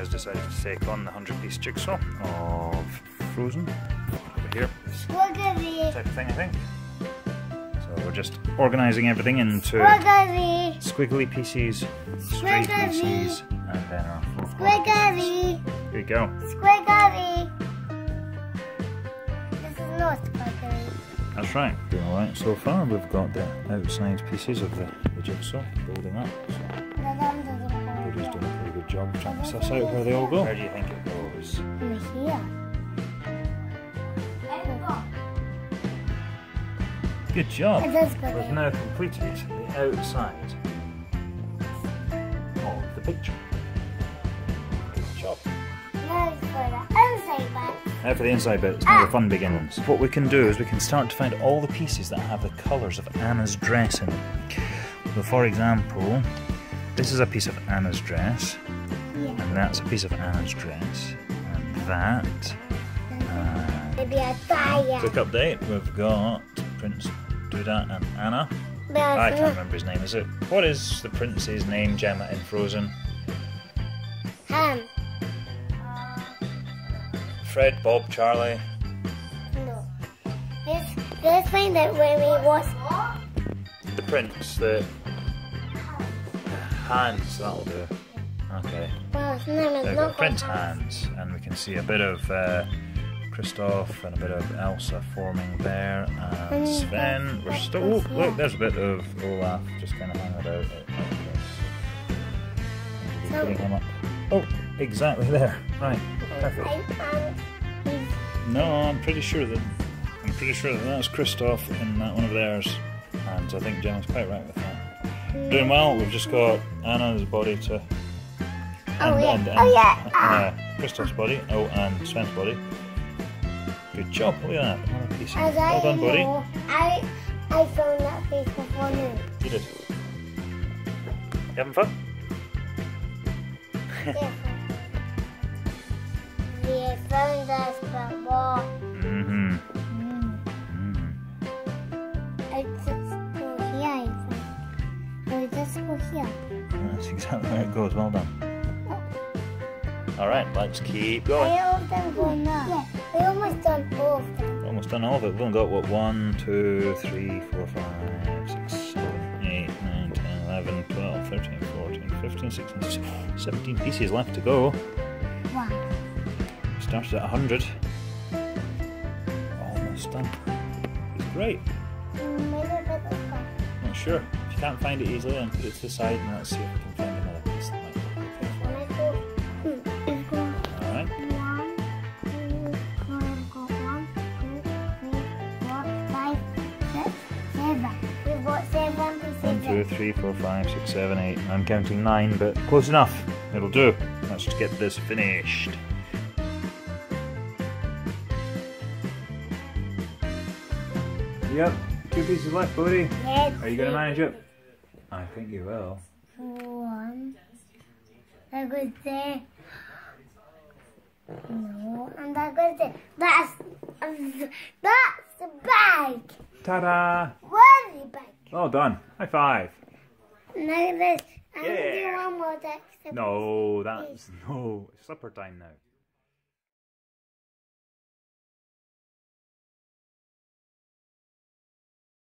has decided to take on the 100-piece jigsaw of Frozen over here. Squiggly. Type of thing, I think. So we're just organising everything into squiggly pieces, straight pieces, and then our 4-corner pieces. Here you go. Squiggly. This is not squiggly. That's right. Doing alright so far. We've got the outside pieces of the jigsaw building up. So Bodhi's doing a pretty good job trying to suss out where they all go. Where do you think it goes? Here. Good job. We've We've now completed the outside of the picture. Good job. Now for the inside bit. Now for the inside bit, it's where the fun begins. What we can do is we can start to find all the pieces that have the colours of Anna's dress in them. So for example, this is a piece of Anna's dress, and that's a piece of Anna's dress, and that. Maybe a tire. Quick update, we've got Prince Duda and Anna. I can't remember his name, is it? What is the prince's name, Gemma, in Frozen? Ham. Fred, Bob, Charlie. No. Let's find out where he was. The prince, the Hans, that'll do. Okay. Well, his name is They've not got Prince Hans, and we can see a bit of Kristoff and a bit of Elsa forming there, and Sven. We're still. Oh, look, there's a bit of Olaf just kind of hanging about. We'll be putting him up. Oh, exactly there. Right, perfect. No, I'm pretty sure that that's Kristoff in that one of theirs, and I think Gemma's quite right with that. Doing well. We've just got Anna's body to. Kristoff's body. Oh, and Sven's body. Good job. Look at that. Another piece. Well done, Bodhi. I found that piece before you. You did. You having fun? Yeah. We found this before. Let's just go here, I think. We'll just go here. That's exactly where it goes. Well done. Alright, let's keep going. I almost done now. Yeah, we almost done all of them. Almost done all of it. We've only got what? 1, 2, 3, 4, 5, 6, 7, 8, 9, 10, 11, 12, 13, 14, 15, 16, 17 pieces left to go. Wow. Started at 100. Almost done. It's great. Not sure. If you can't find it easily, then put it to the side and let's see if we can find another piece that might be okay for you. Alright. 1, 2, 3, 4, 5, 6, 7, 8. I'm counting 9, but close enough. It'll do. Let's just get this finished. Yep, 2 pieces left, Bodhi. Yes. Are you going to manage it? I think you will. 1. I could say. No, and I could say that's the bag. Ta-da! Really big. Well done. High five. Now this. I'm Yeah. gonna do one more text. No, that's no. It's supper time now.